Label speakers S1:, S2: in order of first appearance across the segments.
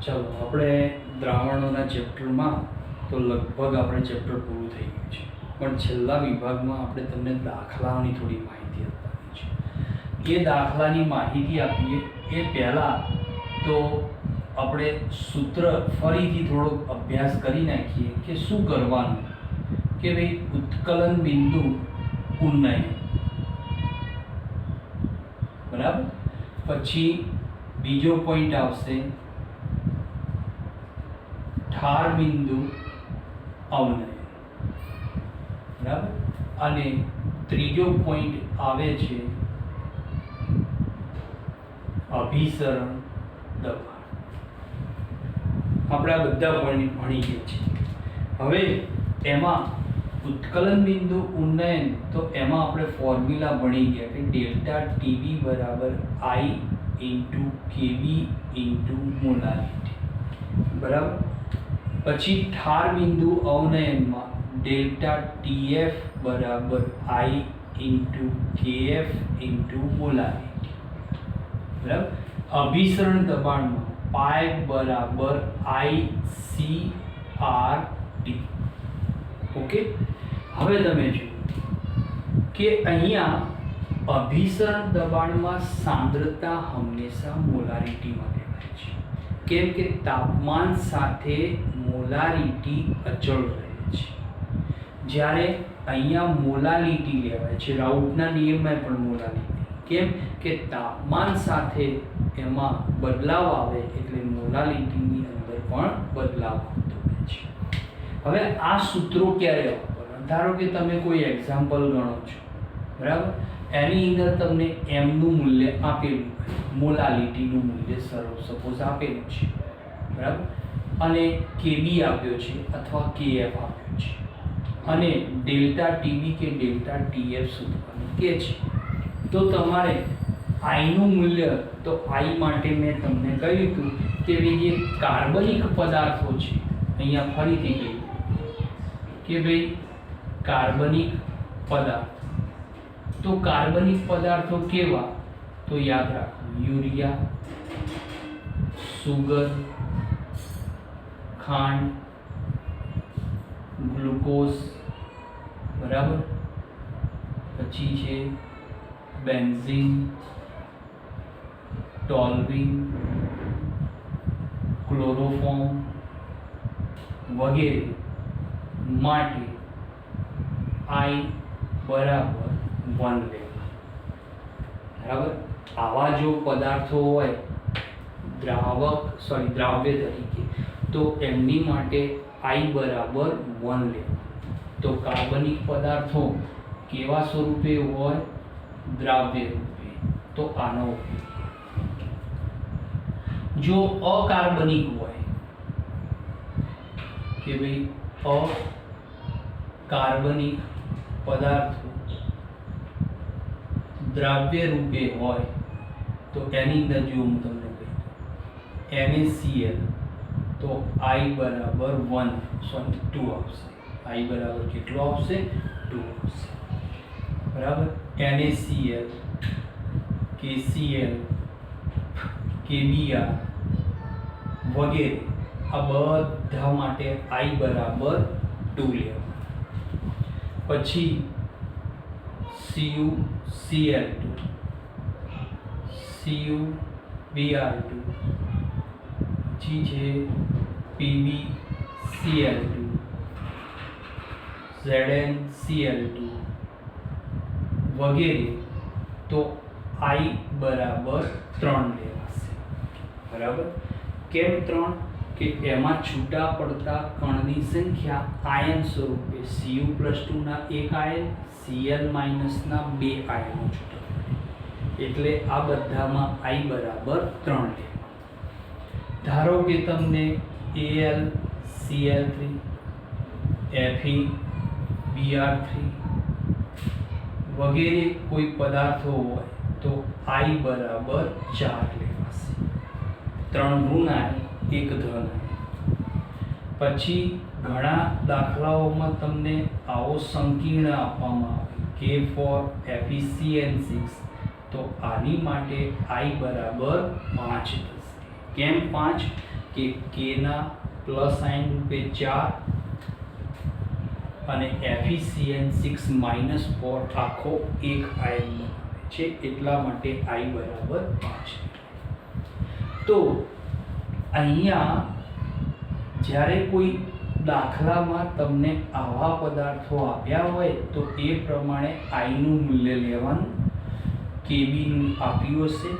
S1: ચાલો આપણે દ્રાવણોના ચેપ્ટરમાં તો લગભગ આપણે ચેપ્ટર પૂરું થઈ ગયું છે, પણ છેલ્લા વિભાગમાં આપણે તમને દાખલાઓની થોડી માહિતી આપવાની છે. એ દાખલાની માહિતી આપીએ એ પહેલાં તો આપણે સૂત્ર ફરીથી થોડોક અભ્યાસ કરી નાખીએ કે શું કરવાનું, કે ભાઈ ઉત્કલન બિંદુ ઉન્નયન, બરાબર. પછી બીજો પોઈન્ટ આવશે ઠાર બિંદુ અવનયન, બરાબર. અને ત્રીજો પોઈન્ટ આવે છે અભિસરણ દબાણ. આપણે આ બધા પોઈન્ટ ભણી ગયા છીએ. હવે એમાં ઉત્કલન બિંદુ ઉન્નયન, તો એમાં આપણે ફોર્મ્યુલા ભણી ગયા કે ડેલ્ટા ટીબી બરાબર આઈ ઇન્ટુ કેબી ઇન્ટુ મોલારિટી, બરાબર. પછી ઠાર બિંદુ અવનયનમાં ડેલ્ટા ટીએફ બરાબર I into KF into molarity, બરાબર. અભિસરણ દબાણમાં પાઈ બરાબર I C R T. Okay. હવે તમે જુઓ કે અહીંયા અભિસરણ દબાણમાં સાંદ્રતા હંમેશા મોલારિટીમાં લેવાય છે, કેમ કે તાપમાન સાથે મોલારિટી અચળ રહે છે. જ્યારે અહીંયા મોલારિટી લેવાય છે, રાઉટના નિયમમાં પણ મોલારિટી, કેમ કે તાપમાન સાથે એમાં બદલાવ આવે એટલે મોલારિટીની અંદર પણ બદલાવ આવતો હોય છે. હવે આ સૂત્રો ક્યારે વાપરવા? ધારો કે તમે કોઈ એક્ઝામ્પલ ગણો છો, બરાબર. એની અંદર તમને એમનું મૂલ્ય આપેલું હોય, મોલારિટીનું મૂલ્ય સપોઝ આપેલું છે, બરાબર. અને કેબી આપ્યો છે અથવા કેએફ આપ્યો છે, અને ડેલ્ટા ટીબી કે ડેલ્ટા ટીએફ શોધવાનું કે છે. તો તમારે આઈનું મૂલ્ય, તો આઈ માટે મેં તમને કહ્યું હતું કે જે કાર્બનિક પદાર્થો છે, અહીંયા ફરીથી કહ્યું કે ભાઈ કાર્બનિક પદાર્થ, તો કાર્બનિક પદાર્થો કેવા? તો યાદ રાખો, યુરિયા, સુગર, ખાંડ, ગ્લુકોઝ, બરાબર. પછી છે બેન્ઝીન, ટોલ્યુઈન, ક્લોરોફોર્મ વગેરે માટે આઈ બરાબર 1 લેવા, બરાબર. આવા જો પદાર્થો હોય દ્રાવ્ય તરીકે, તો એમની માટે આઈ બરાબર 1 લેવા. તો કાર્બનિક પદાર્થો કેવા સ્વરૂપે હોય? દ્રાવ્ય રૂપે, તો આનો ઉપયોગ. જો અકાર્બનિક હોય કે ભાઈ અકાર્બનિક પદાર્થો દ્રાવ્ય રૂપે હોય, તો એની અંદર જો હું તમને કહી NaCl, તો I બરાબર 2 આવશે. I બરાબર કેટલો આવશે? 2 આવશે, બરાબર. NaCl, KCl, KBr વગેરે આ બધા માટે I બરાબર 2 લેવા. પછી CuCl2, CuBr2, પછી છે PbCl2, ZnCl2 વગેરે, તો I બરાબર 3 લેવાશે, બરાબર. કેમ 3? કે એમાં છૂટા પડતા કણની સંખ્યા આયન સ્વરૂપે Cu+2 ના 1 આયન, Cl- ના 2 આયનો છૂટા પડે, એટલે આ બધામાં I બરાબર 3 લેવા. ધારો કે તમને AlCl3, FeBr3 વગેરે કોઈ પદાર્થો હોય, તો I બરાબર 4 લેવાશે. 3 ઋણ આયન, 1 ધન આયન. પછી ઘણા દાખલાઓમાં તમને આવો સંકીર્ણ આપવામાં આવે કે ફોર FeCN6, તો આની માટે I બરાબર 5 થશે. કેમ 5 કે k ના પ્લસ સાઇન રૂપે 4 અને એફિશિયન્ટ 6 માઇનસ 4 આખો એક આયન બનાવે છે, એટલા માટે I બરાબર 5. તો અહીંયા જ્યારે કોઈ દાખલામાં તમને આવા પદાર્થો આપ્યા હોય તો એ પ્રમાણે I નું મૂલ્ય લેવાનું. KB નું આપ્યું હશે,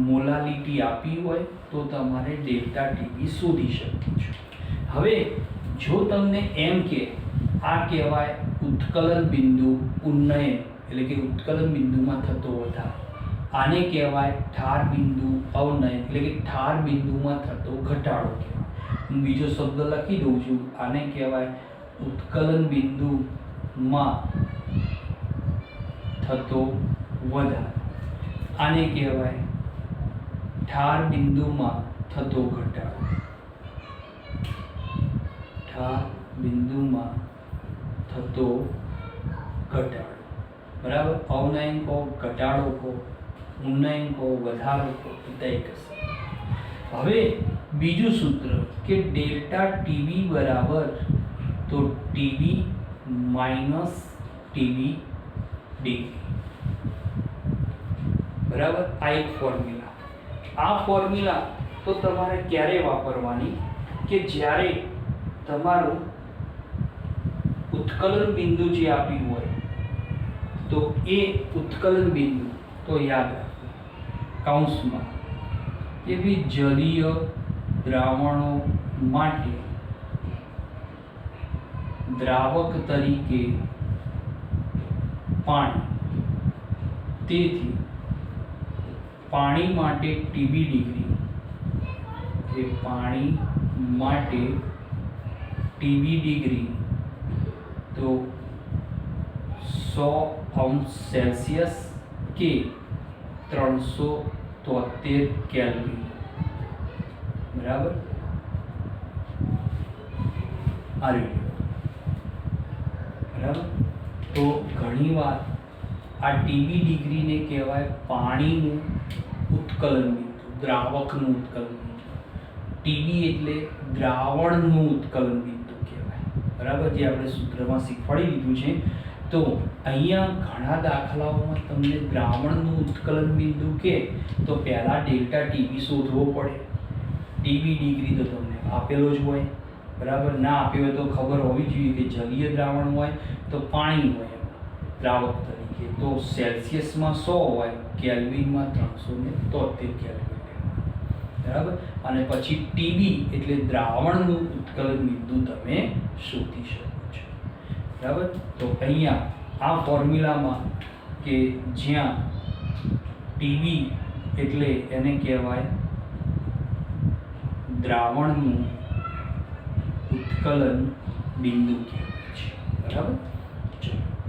S1: મોલાલિટી આપી હોય તો તમારે ડેલ્ટા ટીબી શોધી શકો છો. હવે જો તમને એમ કે આ કહેવાય ઉત્કલન બિંદુ ઉન્નયન, એટલે કે ઉત્કલન બિંદુમાં થતો વધારો. આને કહેવાય ઠાર બિંદુ અવનયન, એટલે કે ઠાર બિંદુમાં થતો ઘટાડો કહેવાય. હું બીજો શબ્દ લખી દઉં છું. આને કહેવાય ઉત્કલન બિંદુમાં થતો વધારો. આને કહેવાય ઠાર બિંદુમાં થતો ઘટાડો. ઠાર બિંદુમાં થતો ઘટાડો. બરાબર. અવનયન કહો, ઘટાડો કહો, ઉન્નયન કહો, વધારો કહો, બધા એક હશે. હવે બીજું સૂત્ર કે ડેલ્ટા ટીબી બરાબર તો ટીબી માઇનસ ટીબી ડિગ્રી. બરાબર. આ એક ફોર્મ્યુલા. આ ફોર્મ્યુલા તો તમારે ક્યારે વાપરવાની કે જ્યારે તમારું ઉત્કલન બિંદુ જે આપ્યું હોય તો એ ઉત્કલન બિંદુ તો યાદ રાખો કૌંસમાં એવી જલીય દ્રાવણો માટે દ્રાવક તરીકે પાણી. તેથી પાણી માટે ટીબી ડિગ્રી એ પાણી માટે ટીબી ડિગ્રી તો 100°C કે 373 કેલ્વિન. બરાબર. આ રીતે. બરાબર. તો ઘણીવાર આ ટીબી ડિગ્રીને કહેવાય પાણીનું ઉત્કલન બિંદુ, દ્રાવકનું ઉત્કલન બિંદુ. ટીબી એટલે દ્રાવણનું ઉત્કલન બિંદુ કહેવાય. બરાબર. જે આપણે સૂત્રમાં શીખવાડી દીધું છે. તો અહીંયા ઘણા દાખલાઓમાં તમને દ્રાવણનું ઉત્કલન બિંદુ કે તો પહેલા ડેલ્ટા ટીબી શોધવો પડે. ટીબી ડિગ્રી તો તમને આપેલો જ હોય. બરાબર. ના આપ્યો હોય તો ખબર હોવી જોઈએ કે જલીય દ્રાવણ હોય તો પાણી હોય એમાં દ્રાવક તરીકે તો સેલ્સિયસમાં 100 હોય, કેલ્વિનમાં 373 કેલ્વિન. બરાબર. અને પછી ટીબી એટલે દ્રાવણનું ઉત્કલન બિંદુ તમે શોધી શકો છો. બરાબર. તો અહીંયા આ ફોર્મ્યુલામાં કે જ્યાં ટીબી એટલે એને કહેવાય દ્રાવણનું ઉત્કલન બિંદુ કહેવાય છે. બરાબર.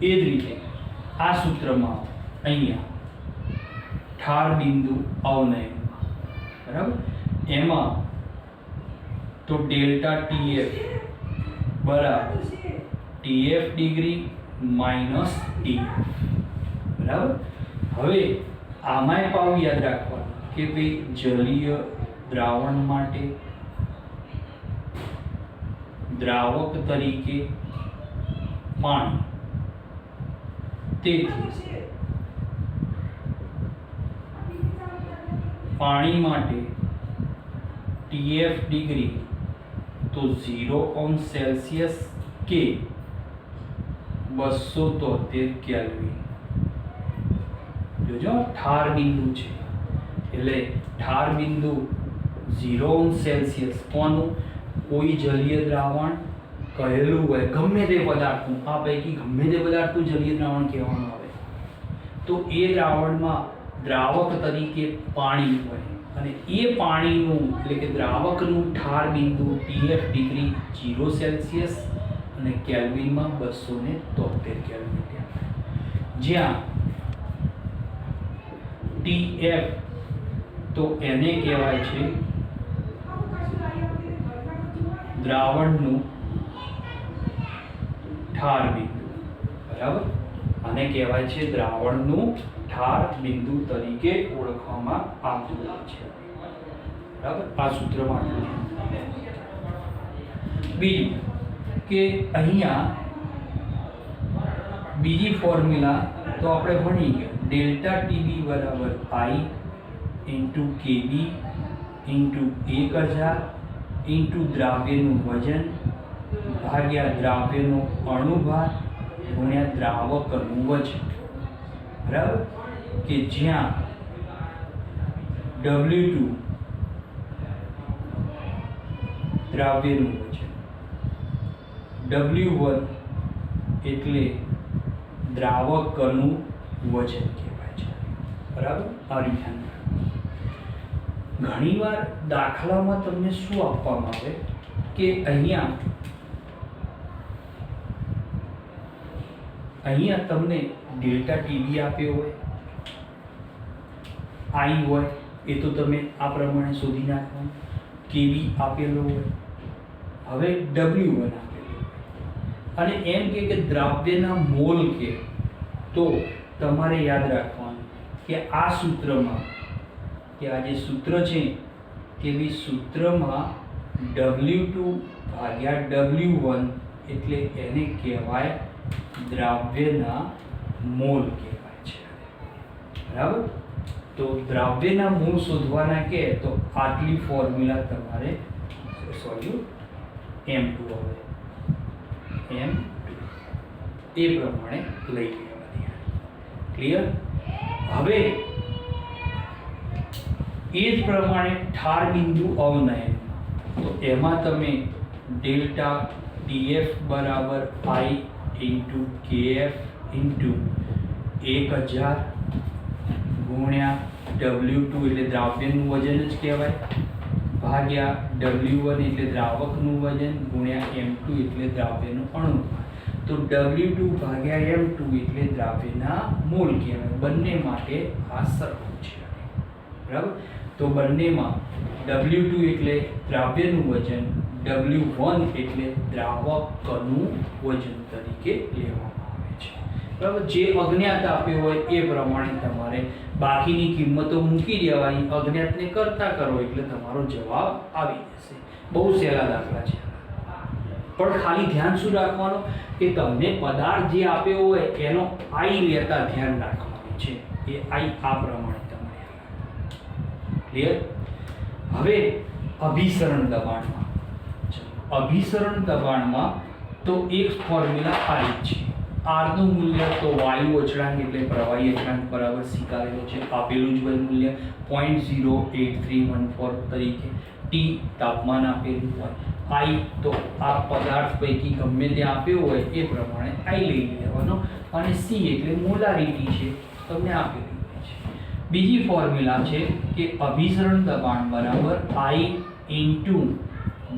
S1: એ જ રીતે આ સૂત્રમાં અહીંયા ઠાર બિંદુ અવનયનમાં. બરાબર. એમાં તો ડેલ્ટા ટીએફ બરાબર ટીએફ ડિગ્રી માઇનસ ટીએફ. બરાબર. હવે આમાંય પાવ યાદ રાખવાનું કે ભાઈ જલીય દ્રાવણ માટે દ્રાવક તરીકે પાણી. તેથી પાણી માટે ટીએફ ડિગ્રી તો 0°C કે 273 કેલ્વિન. જોજો ઠાર બિંદુ છે એટલે ઠાર બિંદુ 0°C કોનું કોઈ જલીય દ્રાવણ કહેલું હોય ગમે તે પદાર્થનું, આ પૈકી ગમે તે પદાર્થનું જલીય દ્રાવણ કહેવામાં આવે તો એ દ્રાવણમાં દ્રાવક તરીકે પાણી હોય અને એ પાણીનું એટલે કે દ્રાવકનું ઠાર બિંદુ ટીએફ ડિગ્રી 0°C અને કેલ્વિનમાં 273 કેલ્વિન. જ્યાં ટીએફ તો એને કહેવાય છે દ્રાવણનું ઠાર બિંદુ. બરાબર. આને કહેવાય છે દ્રાવણનું ઠાર બિંદુ તરીકે ઓળખવામાં આવતું હોય છે. બરાબર, આ સૂત્રમાં બીજું કે અહીંયા બીજી ફોર્મ્યુલા તો આપણે ભણી ગયા, ડેલ્ટા ટીબી બરાબર આઈ ઇન્ટુ કેબી ઇન્ટુ 1000 ઇન્ટુ દ્રાવ્યનું વજન ભાગ્યા દ્રાવ્યનો અણુભાર ગુણ્યા દ્રાવકનું વજન, બરાબર, કે જ્યાં W2 દ્રાવ્યનું વજન, W1 એટલે દ્રાવકનું વજન કહેવાય છે, બરાબર. આ રીતે ઘણીવાર દાખલામાં તમને શું આપવામાં આવે કે અહીંયા તમને ડેલ્ટા ટીબી આપ્યો હોય, આઈ હોય એ તો તમે આ પ્રમાણે શોધી નાખવાનું, કેબી આપેલો હોય, હવે W1 આપેલો હોય અને એમ કે દ્રાવ્યના મોલ કે, તો તમારે યાદ રાખવાનું કે આ સૂત્રમાં, કે આ જે સૂત્ર છે કે ભાઈ સૂત્રમાં W2 ભાગ્યા W1 એટલે એને કહેવાય દ્રાવ્યના મોલ કહેવાય છે, બરાબર. તો દ્રાવ્યના મોલ શોધવાના કે તો આટલી ફોર્મ્યુલા તમારે M2 હવે M2 એ પ્રમાણે લઈ લેવાની. ક્લિયર? હવે એ જ પ્રમાણે ઠાર બિંદુ અવનયન, તો એમાં તમે ડેલ્ટા TF બરાબર I ઇન્ટુ KF ઇન્ટુ 1000 ગુણ્યા W2 એટલે દ્રાવ્યનું વજન જ કહેવાય ભાગ્યા W1 એટલે દ્રાવકનું વજન ગુણ્યા M2 એટલે દ્રાવ્યનું અણુભાર. તો W2 ભાગ્યા M2 એટલે દ્રાવ્યના મોલ કહેવાય. બંને માટે આ સરખું છે, બરાબર. તો બંનેમાં W2 એટલે દ્રાવ્યનું વજન, W1 એટલે દ્રાવકનું વજન તરીકે લેવામાં આવે છે, બરાબર. જે અજ્ઞાત આપ્યો હોય એ પ્રમાણે તમારે બાકીની કિંમતો મૂકી દેવાની, અજ્ઞાતને કરતા કરો એટલે તમારો જવાબ આવી જશે. બહુ સહેલા દાખલા છે, પણ ખાલી ધ્યાન શું રાખવાનું કે તમને પદાર્થ જે આપ્યો હોય એનો આઈ લેતા ધ્યાન રાખવાનું છે. એ આઈ આ પ્રમાણે તમારે. ક્લિયર? હવે અભિસરણ દબાણમાં, અભિસરણ દબાણમાં તો એક ફોર્મ્યુલા આ છે. R નું મૂલ્ય તો વાયુ અચળાંક એટલે પ્રવાહી અચળાંક બરાબર સ્વીકારેલો છે, આપેલું જ હોય મૂલ્ય 0.08314 તરીકે. T તાપમાન આપેલું હોય, I તો આ પદાર્થ પૈકી ગમે તે આપ્યો હોય એ પ્રમાણે I લઈ લેવાનો અને C એટલે મોલારિટી છે તમને આપેલી હોય છે. બીજી ફોર્મ્યુલા છે કે અભિસરણ દબાણ બરાબર I into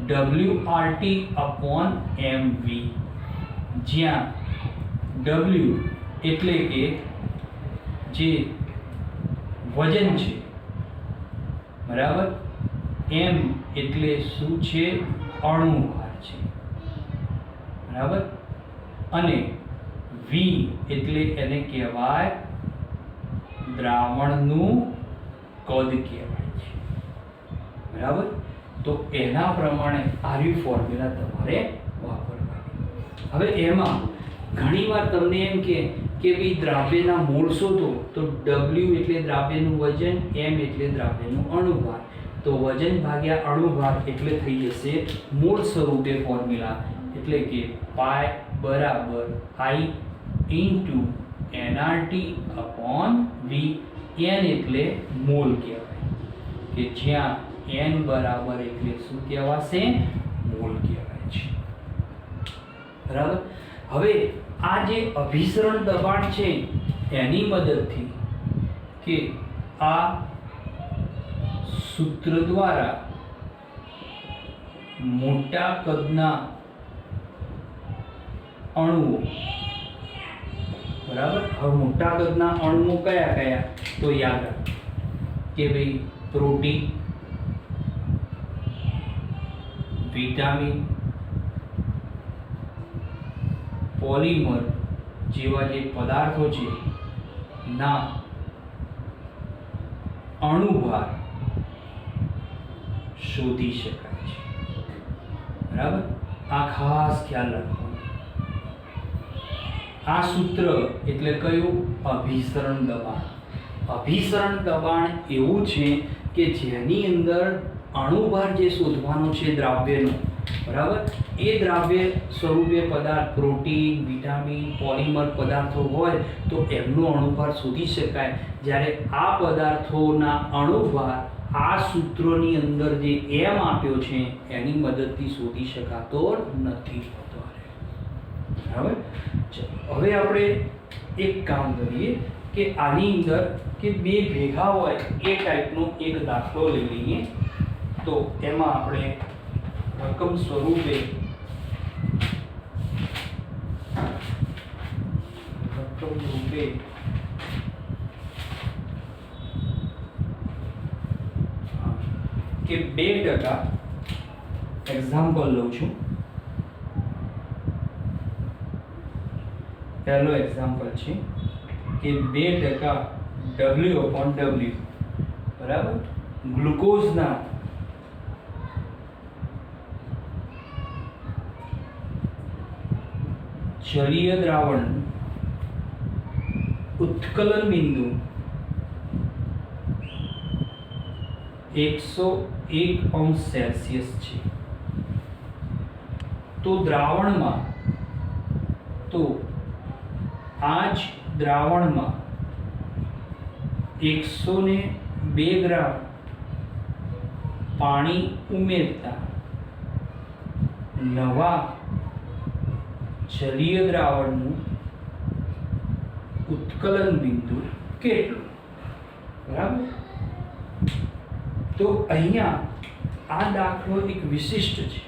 S1: WRT upon MV, જ્યાં W એટલે કે જે વજન છે, બરાબર, M એટલે શું છે? અણુભાર છે, બરાબર, અને V એટલે એને કહેવાય દ્રાવણનું કદ કહેવાય છે, બરાબર. તો એના પ્રમાણે આવી ફોર્મ્યુલા તમારે વાપરવાની. હવે એમાં ઘણીવાર તમને એમ કે ભાઈ દ્રાવ્યના મોલ શોધો, તો W એટલે દ્રાવ્યનું વજન, M એટલે દ્રાવ્યનું અણુભાર. તો વજન ભાગ્યા અણુભાર એટલે થઈ જશે મોલ સ્વરૂપે ફોર્મ્યુલા, એટલે કે પાઈ બરાબર I into nRT upon V. N એટલે મોલ કહેવાય, કે જ્યાં N બરાબર એટલે શું કહેવાશે? મોલ કહેવાય છે, બરાબર. હવે આ જે અભિસરણ દબાણ છે એની મદદથી કે આ સૂત્ર દ્વારા મોટા કદના અણુઓ, બરાબર. હવે મોટા કદના અણુઓ કયા કયા? તો યાદ રાખો કે ભાઈ પ્રોટીન, વિટામિન, પોલિમર જેવા જે પદાર્થો છે ના અણુભાર શોધી શકાય છે. બરાબર, આ ખાસ ખ્યાલ રાખવાનો. આ સૂત્ર એટલે કયું? અભિસરણ દબાણ. અભિસરણ દબાણ એવું છે કે જેની અંદર અણુભાર જે શોધવાનો છે દ્રાવ્યનો, બરાબર, એ દ્રાવ્ય સ્વરૂપે પદાર્થ, પ્રોટીન, વિટામિન, પોલિમર પદાર્થો હોય તો એમનો અણુભાર શોધી શકાય. જ્યારે આ પદાર્થોના અણુભાર આ સૂત્રોની અંદર જે એમ આપ્યો છે એની મદદથી શોધી શકાતો નથી હોતો. બરાબર, હવે આપણે એક કામ કરીએ કે આની અંદર કે બે ભેગા હોય એ ટાઈપનો એક દાખલો લઈ લઈએ. તો એમાં આપણે રકમ સ્વરૂપે કે 2% એક્ઝામ્પલ લઉં છું. પહેલો એક્ઝામ્પલ છે કે 2% W/W, બરાબર, ગ્લુકોઝના જલીય દ્રાવણ ઉત્કલન બિંદુ 101°C છે. તો દ્રાવણમાં, તો આ જ દ્રાવણમાં 102 ગ્રામ પાણી ઉમેરતા નવા જલીય દ્રાવણનું ઉત્કલન બિંદુ કેટલું? બરાબર, તો અહીંયા આ દાખલો એક વિશિષ્ટ છે.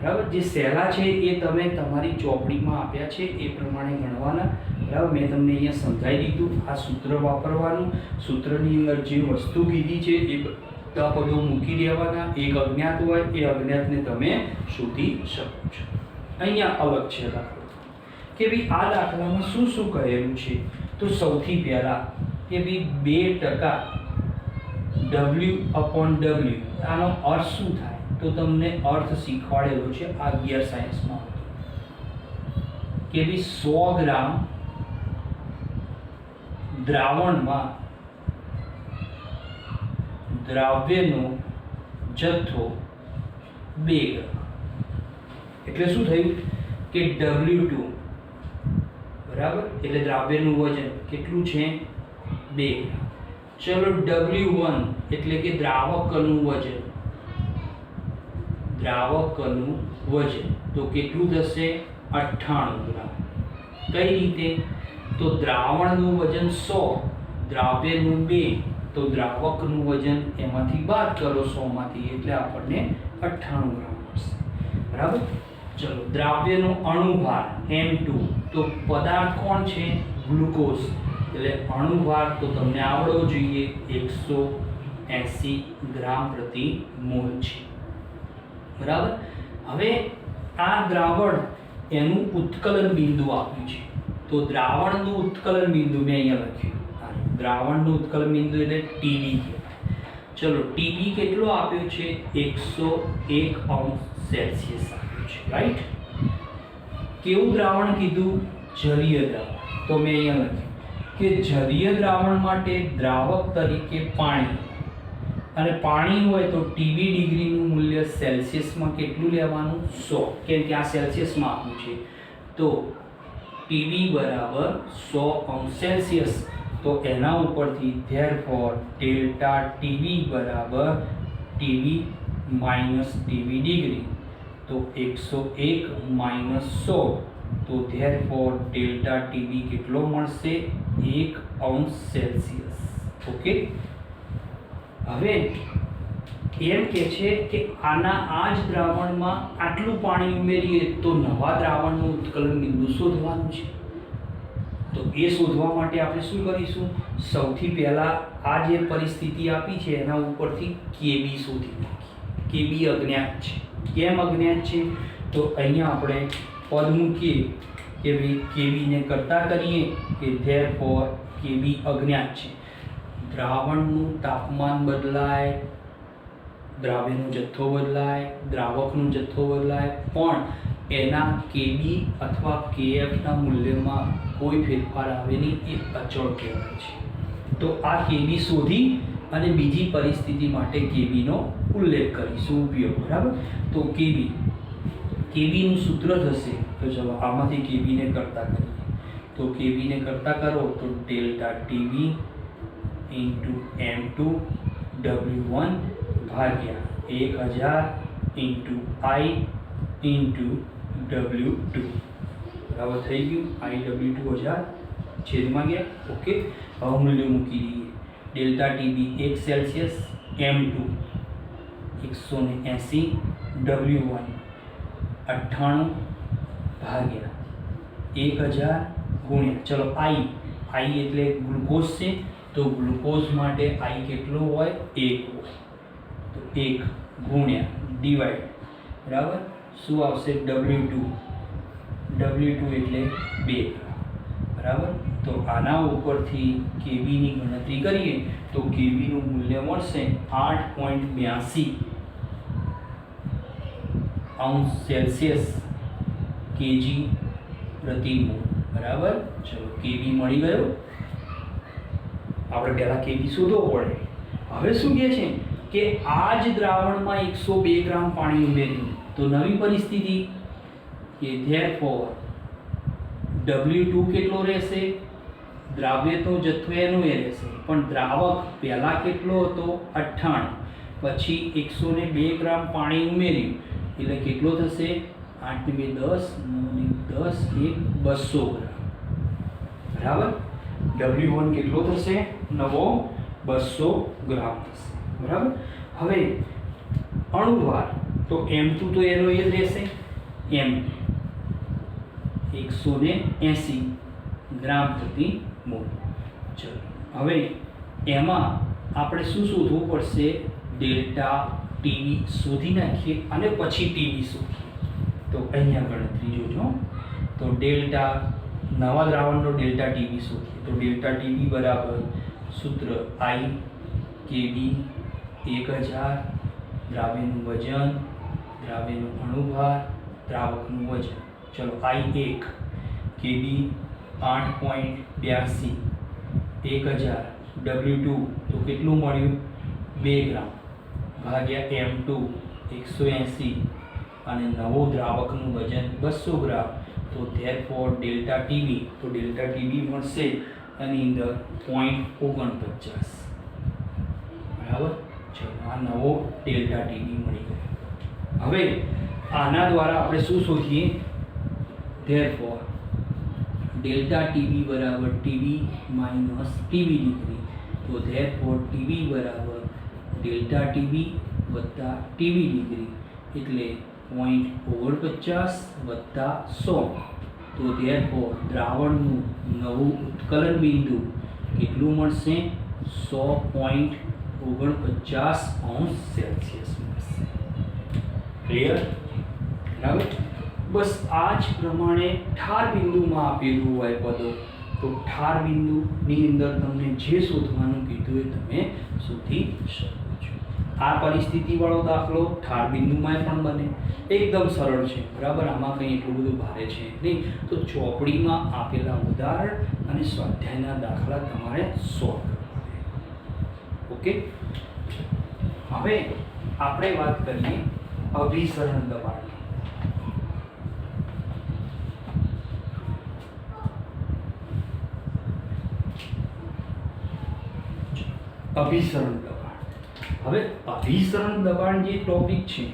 S1: બરાબર, જે સહેલા છે એ તમે તમારી ચોપડીમાં આપ્યા છે એ પ્રમાણે ગણવાના. બરાબર, મેં તમને અહીંયા સમજાવી દીધું. આ સૂત્ર વાપરવાનું, સૂત્રની અંદર જે વસ્તુ કીધી છે એ બધા પદો મૂકી દેવાના. એક અજ્ઞાત હોય એ અજ્ઞાતને તમે શોધી શકો છો. અહીંયા અલગ છે દાખલો કે ભાઈ આ દાખલામાં શું શું કહેલું છે. તો સૌથી પહેલા કે ભાઈ 2% W/W, આનો અર્થ શું થાય? તો તમને અર્થ શીખવાડેલો છે આ 11 સાયન્સમાં કે ભાઈ 100 ગ્રામ દ્રાવણમાં દ્રાવ્યનો જથ્થો 2 ગ્રામ. એટલે શું થયું કે W2, બરાબર, એટલે દ્રાવ્યનું વજન કેટલું છે? 2 ગ્રામ. ચલો W1 એટલે કે દ્રાવકનું વજન, દ્રાવકનું વજન તો કેટલું થશે? 98 ગ્રામ. કઈ રીતે? તો દ્રાવણનું વજન 100, દ્રાવ્યનું 2, તો દ્રાવકનું વજન એમાંથી બાદ કરો 100 માંથી એટલે આપણને 98 ગ્રામ મળશે. બરાબર, ચલો દ્રાવ્યનો અણુભાર M2, તો પદાર્થ કોણ છે? ગ્લુકોઝ, એટલે અણુભાર તો તમને આવડવો જોઈએ 180 ગ્રામ પ્રતિ મોલ છે. બરાબર, હવે આ દ્રાવણ એનું ઉત્કલન બિંદુ આપ્યું છે. તો દ્રાવણનું ઉત્કલન બિંદુ મેં અહીંયા લખ્યું. દ્રાવણનું ઉત્કલન બિંદુ એટલે TB કહેવાય. ચલો TB કેટલો આપ્યો છે? 101°C આપ્યો છે. રાઈટ, કેવું દ્રાવણ કીધું? જલીય દ્રાવણ. તો મેં અહીંયા લખ્યું કે જલીય દ્રાવણ માટે દ્રાવક તરીકે પાણી, અને પાણી હોય તો TB ડિગ્રીનું મૂલ્ય સેલ્સિયસમાં કેટલું લેવાનું? 100, કેમ કે આ સેલ્સિયસમાં આપ્યું છે. તો TB બરાબર 100°C. તો એના ઉપરથી therefore ડેલ્ટા TB બરાબર TB માઇનસ TB ડિગ્રી, તો 101 માઇનસ 100, તો therefore ડેલ્ટા TB કેટલો મળશે? 1°C. ઓકે, હવે એમ કે છે કે આના આ જ દ્રાવણમાં આટલું પાણી ઉમેરીએ તો નવા દ્રાવણનું ઉત્કલન બિંદુ શોધવાનું છે. તો એ શોધવા માટે આપણે શું કરીશું? સૌથી પહેલા આ જે પરિસ્થિતિ આપી છે એના ઉપરથી KB શોધી નાખીએ. KB અજ્ઞાત છે. કેમ અજ્ઞાત છે? તો અહીંયા આપણે પદ મૂકીએ કે ભાઈ KB ને કરતા કરીએ કે therefore KB અજ્ઞાત છે. દ્રાવણનું તાપમાન બદલાય, દ્રાવ્યનો જથ્થો બદલાય, દ્રાવકનો જથ્થો બદલાય, પણ એના કેબી અથવા કેએફના મૂલ્યમાં કોઈ ફેરફાર આવે નહીં, એ અચળ કહેવાય છે. તો આ કેબી શોધી અને બીજી પરિસ્થિતિ માટે કેબીનો ઉલ્લેખ કરીશું ઉપયોગ. બરાબર. તો કેબીનું સૂત્ર થશે, તો ચલો આમાંથી કેબીને કરતા કરીએ. તો કેબીને કરતા કરો તો delta TB into M2 W1 ભાગ્યા 1000 ઇન્ટુ I ઇન્ટુ W2. બરાબર થઈ ગયું. IW2 1000 છેદમાં ગયા. ઓકે. હવે મૂલ્ય મૂકી દઈએ. Delta TB 1 Celsius, M2 180, W1 98 ભાગ્યા 1000 ગુણ્યા, ચલો I એટલે ગ્લુકોઝ છે, તો ગ્લુકોઝ માટે I કેટલો હોય? 1 હોય. તો 1 ગુણ્યા ડિવાઈડ, બરાબર. શું આવશે? W2 એટલે 2, બરાબર. તો આના ઉપરથી કેબીની ગણતરી કરીએ તો કેબીનું મૂલ્ય મળશે 8.82 અંશ સેલ્સિયસ કેજી પ્રતિ મોલ. બરાબર. ચલો કેબી મળી ગયો. આપણે પહેલા કેબી શોધવો પડે. હવે શું કહે છે કે આ જ દ્રાવણમાં 102 ગ્રામ પાણી ઉમેર્યું, તો નવી પરિસ્થિતિ કે ધેરફોર W2 કેટલો રહેશે? દ્રાવ્ય તો જથ્થો એનો એ રહેશે, પણ દ્રાવક પહેલા કેટલો હતો? 98, પછી 102 ગ્રામ પાણી ઉમેર્યું એટલે કેટલો થશે? 8 ને 2 10, 9 ને 10 1 200 ગ્રામ. બરાબર. W1 કેટલો થશે? નવો 200 ગ્રામ થશે. બરાબર. હવે અણુભાર તો M2 તો એનો એ જ રહેશે, M 180 ગ્રામ પ્રતિ મોલ. ચલો હવે એમાં આપણે શું શોધવું પડશે? ડેલ્ટા ટીવી શોધી નાખીએ અને પછી ટીવી શોધીએ. તો અહીંયા ગણતરી જોજો. તો ડેલ્ટા નવા દ્રાવણનો ડેલ્ટા ટીવી શોધીએ. તો ડેલ્ટા ટીવી બરાબર સૂત્ર I કેબી 1000, દ્રાવ્યનું વજન, દ્રાવ્યનું અણુભાર, દ્રાવકનું વજન. ચલો I1 કેબી 8.82 1000, W2 તો કેટલું મળ્યું? 2 ગ્રામ ભાગ્યા M2 180 અને નવો દ્રાવકનું વજન 200 ગ્રામ. તો ધેરફોર ડેલ્ટા ટીવી, તો ડેલ્ટા ટીવી મળશે એની અંદર 0.49. બરાબર. ચલો આ નવો ડેલ્ટા ટીવી મળી ગયો. હવે આના દ્વારા આપણે શું શોધીએ? ધેરફોર ડેલ્ટા ટીવી બરાબર ટીવી માઇનસ ટીવી ડિગ્રી. તો ધેરફોર ટીવી બરાબર ડેલ્ટા ટીવી વત્તા ટીવી ડિગ્રી એટલે 0.49 વત્તા 100. તો ધેરફોર દ્રાવણનું નવું ઉત્કલન બિંદુ કેટલું મળશે? 100.49 અંશ સેલ્સિયસ મળશે. ક્લિયર? બરાબર. બસ આ જ પ્રમાણે ઠાર બિંદુમાં આપેલું હોય પદો, તો ઠાર બિંદુની અંદર તમને જે શોધવાનું કીધું એ તમે શોધી શકો છો. આ પરિસ્થિતિવાળો દાખલો ઠાર બિંદુમાં પણ બને. એકદમ સરળ છે. બરાબર. આમાં કંઈ એટલું બધું ભારે છે નહીં. તો ચોપડીમાં આપેલા ઉદાહરણ અને સ્વાધ્યાયના દાખલા તમારે સોલ્વ કરવા. ઓકે. હવે આપણે વાત કરીએ અભિસરણ દબાણ. અભિસરણ દબાણ. હવે અભિસરણ દબાણ જે ટોપિક છે,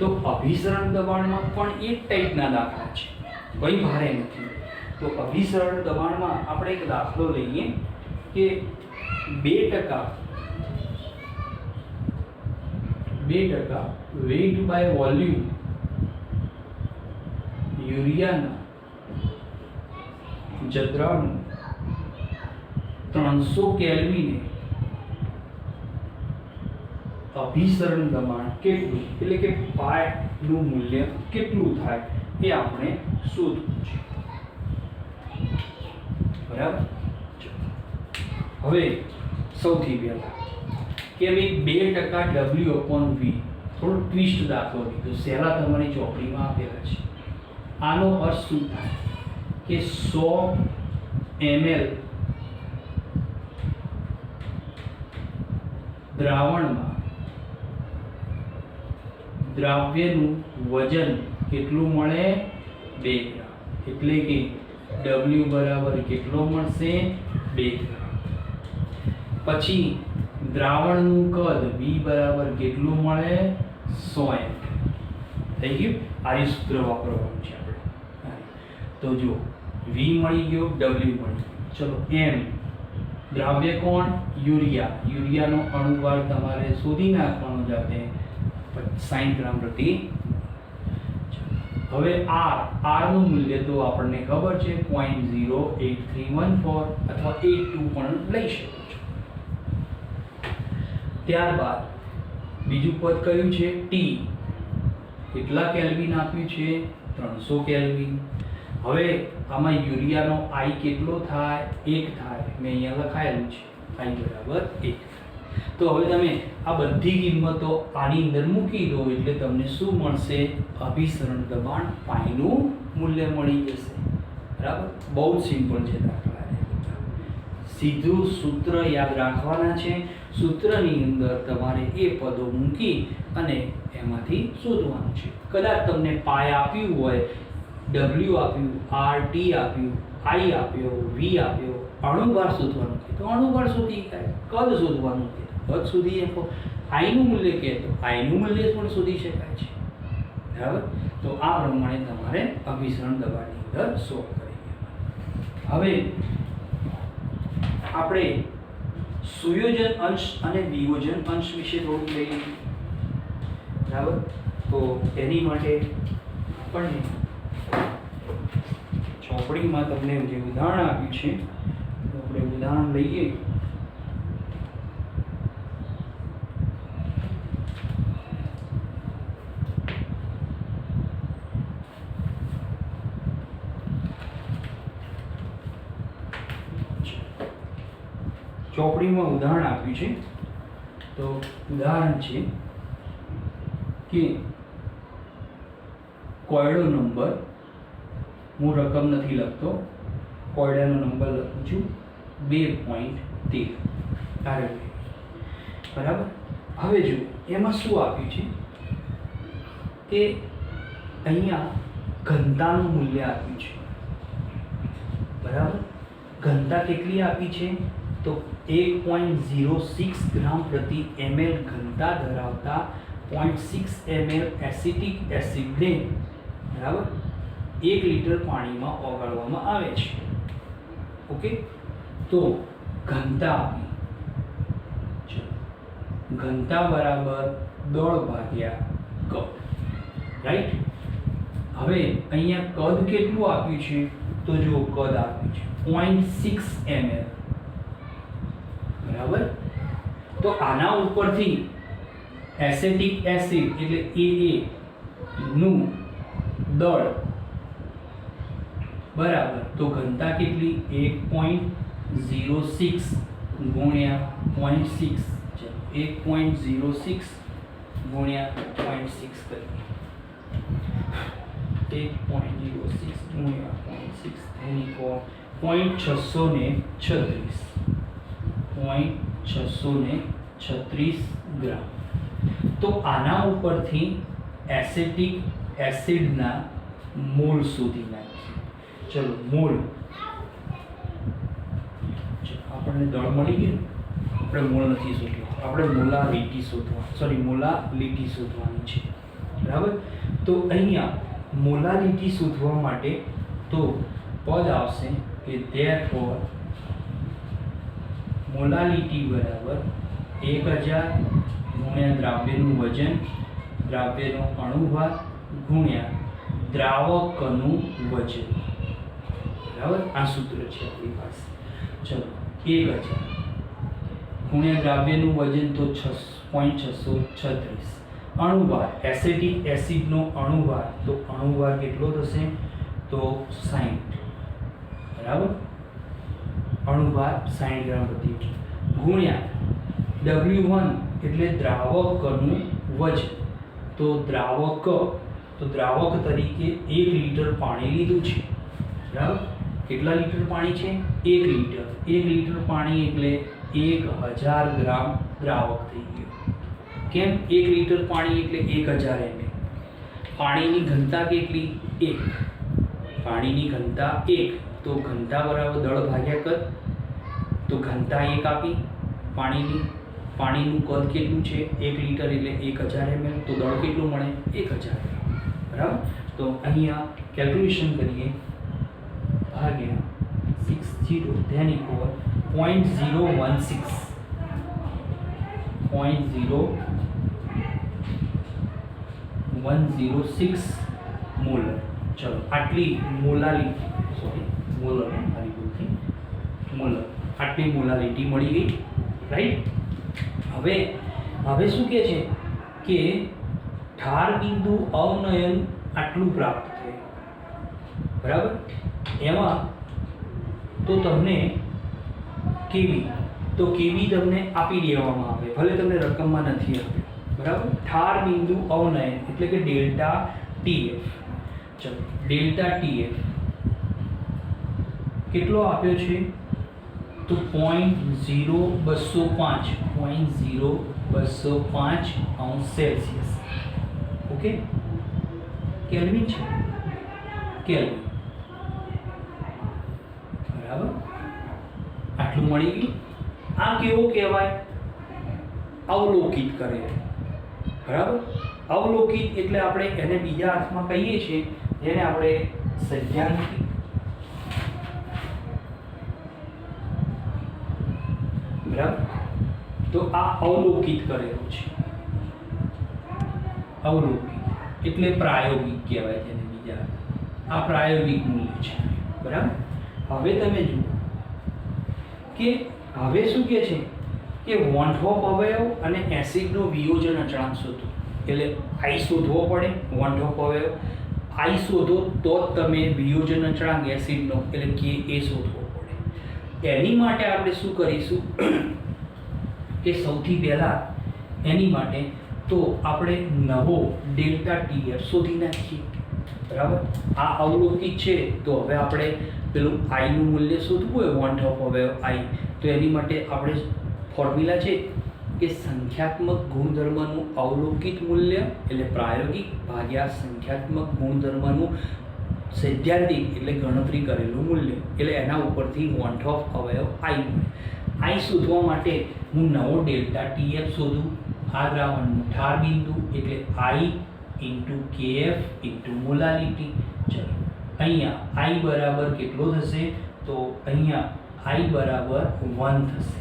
S1: તો અભિસરણ દબાણમાં પણ એક ટાઈપના દાખલા છે, કોઈ ભારે નથી. તો અભિસરણ દબાણમાં આપણે એક દાખલો લઈએ કે 2% વેઇટ બાય વોલ્યુમ યુરિયાના જદ્રાનું 300 કેલ્વિને અભિસરણ દબાણ કેટલું, એટલે કે પાયનું મૂલ્ય કેટલું થાય એ આપણે શોધવું છે. બરાબર. હવે સૌથી પહેલા કે ભાઈ 2% W/V, થોડો ટ્વિસ્ટ દાખલો લીધો, સહેલા તમારી ચોપડીમાં આપેલા છે. આનો અર્થ શું થાય કે 100 ml દ્રાવણમાં દ્રાવ્યનું વજન કેટલું મળે? 2 ગ્રામ. એટલે કે W બરાબર કેટલો મળશે? 2 ગ્રામ. પછી દ્રાવણનું કદ V બરાબર કેટલું મળે? 100 ml. થઈ ગયું? આ સૂત્ર વાપરવાનું છે આપણે. તો જો V મળી ગયો, W મળી ગયો. ચલો M દ્રાવ્ય કોણ? યુરિયા. યુરિયાનો અણુભાર તમારે શોધી નાખવાનો જાતે, 60 ગ્રામ પ્રતિ. હવે R નું મૂલ્ય તો આપણને ખબર છે 0.08314 અથવા 82 પણ લઈ શકો છો. ત્યારબાદ બીજું પદ કયું છે? T. કેટલા કેલ્વિન આપ્યું છે? 300 કેલ્વિન. હવે આમાં યુરિયાનો I કેટલો થાય? 1 થાય. મેં અહીંયા લખાયેલું છે I બરાબર 1. તો હવે તમે આ બધી કિંમતો આની અંદર મૂકી દો એટલે તમને શું મળશે? અભિસરણ દબાણ પાઈનું મૂલ્ય મળી જશે. બરાબર? બહુ જ સિમ્પલ છે દાખલા. સીધું સૂત્ર યાદ રાખવાના છે. સૂત્રની અંદર તમારે એ પદો મૂકી અને એમાંથી શોધવાનું છે. કદાચ તમને પાય આપ્યું હોય, W આપ્યું, RT આપ્યું, I આપ્યો, V આપ્યો, અણુભાર શોધવાનું છે તો અણુભાર શોધી શકાય. કદ શોધવાનું છે કદ શોધી શકો. I નું મૂલ્ય કહે તો I નું મૂલ્ય પણ શોધી શકાય છે. બરાબર? તો આ પ્રમાણે તમારે અભિસરણ દબાણની અંદર સોલ્વ કરી દેવાનું. હવે આપણે સુયોજન અંશ અને વિયોજન અંશ વિશે થોડું લઈએ. બરાબર? તો એની માટે આપણને ચોપડીમાં તમને જે ઉદાહરણ આપ્યું છે આપણે ઉદાહરણ લઈએ. ચોપડીમાં ઉદાહરણ આપ્યું છે. તો ઉદાહરણ છે કે કોયડો નંબર, હું રકમ નથી લખતો, કોયડાનો નંબર લખું છું 2.13. બરાબર? હવે જો એમાં શું આપ્યું છે કે અહીંયા ઘનતાનું મૂલ્ય આપ્યું છે. બરાબર? ઘનતા કેટલી આપી છે? તો 1.06 ગ્રામ પ્રતિ ml ઘનતા ધરાવતા 0.6 ml એસિટિક એસિડને બરાબર 1 લીટર પાણીમાં ઓગાળવામાં આવે છે. ઓકે? તો ઘનતા આપી, ઘનતા બરાબર દળ ભાગ્યા કદ. રાઈટ? હવે અહીંયા કદ કેટલું આપ્યું છે? તો જો કદ આપ્યું છે 0.6 ml. બરાબર? તો આના ઉપરથી એસિટિક એસિડ એટલે AA નું દળ બરાબર, તો ઘનતા કેટલી? 1.06 ગુણ્યા 0.6. ચલો 1.06 ગુણ્યા 0.6 કરીએ. 1.06 ગુણ્યા 0.6 એની કોણ 0.636 ગ્રામ. તો આના ઉપરથી એસિટિક એસિડના મોલ શોધી નાખીએ. ચલો મોલ, આપણને દળ મળી ગયું. આપણે મોલ નથી શોધવું, આપણે મોલારિટી શોધવાની છે. બરાબર? તો અહીંયા મોલારિટી શોધવા માટે તો પદ આવશે કે therefore મોલાલિટી બરાબર 1000 ગુણ્યા દ્રાવ્યનું વજન, દ્રાવ્યનો અણુભાર ગુણ્યા દ્રાવકનું વજન. બરાબર? આ સૂત્ર છે આપણી પાસે. ચલો 1000 ગુણ્યા દ્રાવ્યનું વજન તો 6.636. અણુભાર એસિટિક એસિડનો અણુભાર, તો અણુભાર કેટલો થશે? તો 60. બરાબર? અણુભાર 60 ગ્રામ પ્રતિ ગુણ્યા W1 એટલે દ્રાવકનું વજન. તો દ્રાવક તરીકે 1 લીટર પાણી લીધું છે, બરાબર. કેટલા લીટર પાણી છે? 1 લીટર. 1 લીટર પાણી એટલે 1000 ગ્રામ દ્રાવક થઈ ગયું. કેમ? 1 લીટર પાણી એટલે 1000 ml. પાણીની ઘનતા કેટલી? 1. પાણીની ઘનતા 1, તો ઘનતા બરાબર દળ ભાગ્યા કદ. તો ઘનતા 1 આપી પાણીનું કદ કેટલું છે? 1 લીટર એટલે 1000 ml. તો દળ કેટલું મળે? 1000 ગ્રામ, બરાબર. તો અહીંયા કેલ્ક્યુલેશન કરીએ, ભાગ્યા 60 ધેન ઇક્વલ 0.016 મોલર. ચલો આટલી આટલી મોલાલિટી મળી ગઈ, રાઈટ. હવે શું કહે છે કે ઠાર બિંદુ અવનયન આટલું પ્રાપ્ત થયું, બરાબર. એમાં તો તમને કેવી તમને આપી દેવામાં આવે, ભલે તમને રકમમાં નથી આપ્યું, બરાબર. ઠાર બિંદુ અવનયન એટલે કે ડેલ્ટા ટીએફ. ચલો ડેલ્ટા ટીએફ કેટલો આપ્યો છે? તો 0.0205 અંશ સેલ્સિયસ. ઓકે, કેલ્વિન છે, કેલ્વિન, બરાબર. આટલું મળી ગયું. આ કેવો કહેવાય? અવલોકિત કરે, બરાબર. અવલોકિત એટલે આપણે એને બીજા અર્થમાં કહીએ છીએ, જેને આપણે સૈદ્ધાંતિક, બરાબર. તો આ અવલોકિત કરેલું છે. અવલોકિત એટલે પ્રાયોગિક કહેવાય તેને બીજા. આ પ્રાયોગિક મૂલ્ય છે, બરાબર. હવે તમે જુઓ કે હવે શું કહે છે કે વોન ડ્રોપ અવયવ અને એસિડનો વિયોજન અચળાંક શોધો. એટલે આઈ શોધવો પડે. વોન ડ્રોપ અવયવ આઈ શોધો તો જ તમે વિયોજન અચળાંક એસિડનો એટલે કે એ શોધવો પડે. એની માટે આપણે શું કરીશું કે સૌથી પહેલાં એની માટે તો આપણે નવો ડેલ્ટા ટીએફ શોધી નાખીએ, બરાબર. આ અવલોકિત છે, તો હવે આપણે પેલું આઈનું મૂલ્ય શોધવું હોય, વોન ડ્રોપ અવયવ આઈ, તો એની માટે આપણે ફોર્મ્યુલા છે કે સંખ્યાત્મક ગુણધર્મનું અવલોકિત મૂલ્ય એટલે પ્રાયોગિક ભાગ્યા સંખ્યાત્મક ગુણધર્મનું સૈદ્ધાંતિક એટલે ગણતરી કરેલું મૂલ્ય, એટલે એના ઉપરથી વોન ડ્રોપ અવયવ આઈ મળે. આઈ શોધવા માટે હું નવો ડેલ્ટા ટીએફ શોધું. આ દ્રાવણનું ઠાર બિંદુ એટલે I into KF into molality. ચલો અહીંયા આઈ બરાબર કેટલો થશે? તો અહીંયા આઈ બરાબર 1 થશે.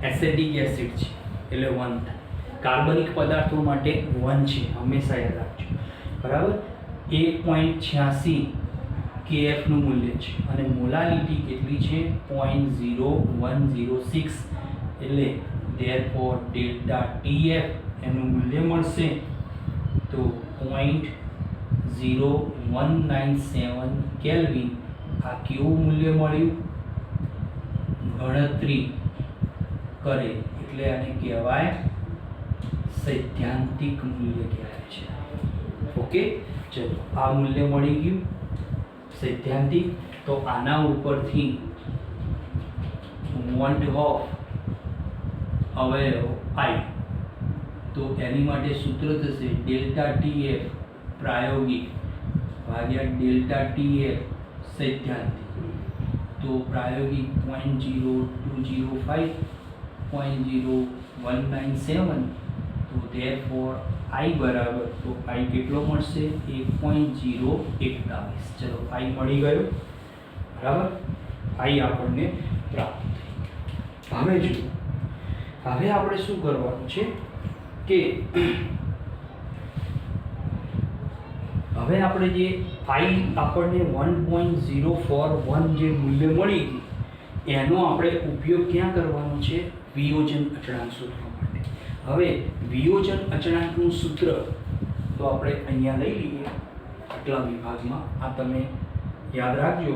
S1: એસિડિક એસિડ છે એટલે 1 થાય. કાર્બનિક પદાર્થો માટે 1 છે, હંમેશા યાદ રાખજો, બરાબર. 1.86 કેએફનું મૂલ્ય છે અને મોલાલિટી કેટલી છે? 0.0106. એટલે ધેરફોર ડેલ્ટા ટીએફ એનું મૂલ્ય મળશે તો 0.0197 કેલ્વિન. આ કેવું મૂલ્ય મળ્યું? ગણતરી કરે એટલે આને કહેવાય સૈદ્ધાંતિક મૂલ્ય કહેવાય છે. ઓકે, ચલો આ મૂલ્ય મળી ગયું સૈદ્ધાંતિક. તો આના ઉપરથી વોન ડ્રોપ અવયવ આઈ, તો એની માટે સૂત્ર થશે ડેલ્ટા ટીએફ પ્રાયોગિક ભાગ્યા ડેલ્ટા ટીએફ સૈદ્ધાંતિક. તો પ્રાયોગિક 0.0205 0.0197. તો ધેરફોર આઈ બરાબર, તો આઈ કેટલો મળશે? 1.041. ચલો આઈ મળી ગયો, બરાબર. આઈ આપણને પ્રાપ્ત થઈ. હવે જુઓ, હવે આપણે શું કરવાનું છે કે હવે આપણે જે આઈ આપણને 1.041 જે મૂલ્ય મળી એનો આપણે ઉપયોગ ક્યાં કરવાનો છે? વિયોજન અચળાંક શોધવા માટે. હવે વિયોજન અચળાંકનું સૂત્ર તો આપણે અહીંયા લઈ લઈએ આટલા વિભાગમાં. આ તમે યાદ રાખજો,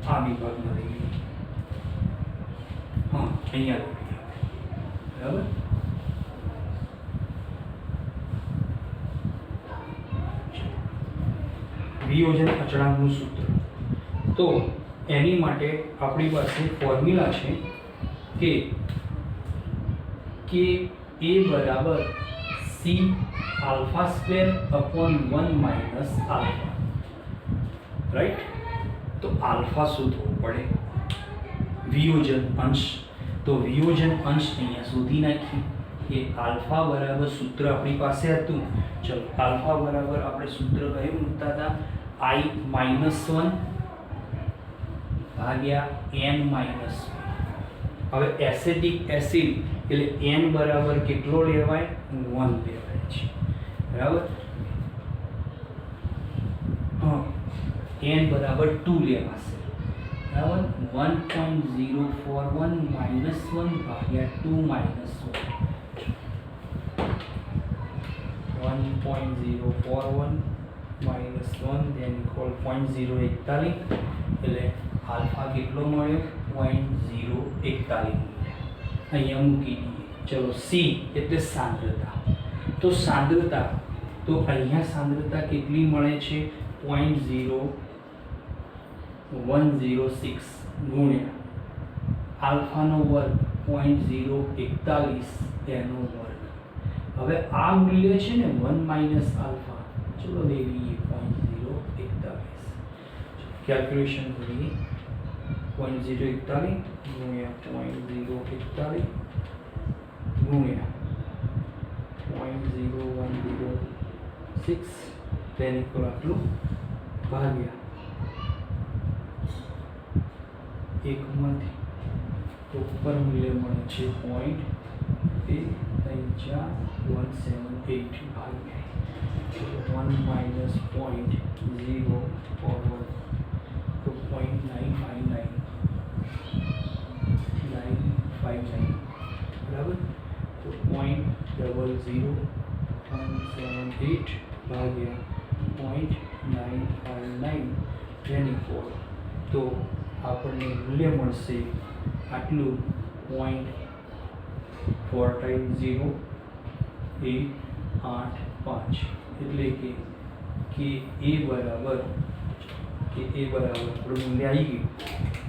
S1: આ વિભાગમાં લઈ લઈએ. હા, અહીંયા લઈ લઈએ, બરાબર. વિયોજન અચળાંકનું સૂત્ર, તો એની માટે આપણી પાસે ફોર્મ્યુલા છે કે એ બરાબર C alpha square upon 1 minus alpha, right. તો આલ્ફા શોધવો પડે, વિયોજન અંશ. તો વિયોજન અંશ અહીંયા શોધી નાખીએ કે આલ્ફા બરાબર સૂત્ર આપણી પાસે હતું. ચલો, આલ્ફા બરાબર આપણે સૂત્ર કયું મૂકતા હતા? i -1 ભાગ્યા n -1. હવે એસિડિક એસિડ એટલે n બરાબર કેટલો લેવાય? 1 લેવાય છે, બરાબર. હા, n બરાબર 2 લેવાશે, બરાબર. 1.041 -1 ભાગ્યા 2 -1. 1.041 -1 then equal 0.041, એટલે આલ્ફા કેટલો મળ્યો? 0.041. અહીંયા મૂકી દઈએ. ચલો, સી એટલે સાંદ્રતા. તો સાંદ્રતા, તો અહીંયા સાંદ્રતા કેટલી મળે છે? 0.0106 ગુણ્યા આલ્ફાનો વર્ગ 0.041 એનો વર્ગ. હવે આ મૂલ્ય છે ને 1 માઇનસ આલ્ફા, ચલો લઈ લઈએ 0.041. કેલ્ક્યુલેશન કરીએ. 0.041 ગુણ્યા 0.041 ગુણ્યા 0.0106 તેને આટલું ભાગ્યા એકમાંથી, તો ઉપર મૂલ્ય મળે છે 0.178 ભાગ્યા 1 માઇનસ 0.041, તો 0.9599, બરાબર. તો 0.00178 ભાગ્યા 0.959 જેની ફોર, તો આપણને મૂલ્ય મળશે આટલું 0.48085. એટલે કે એ બરાબર આપણું મૂલ્ય આવી ગયું,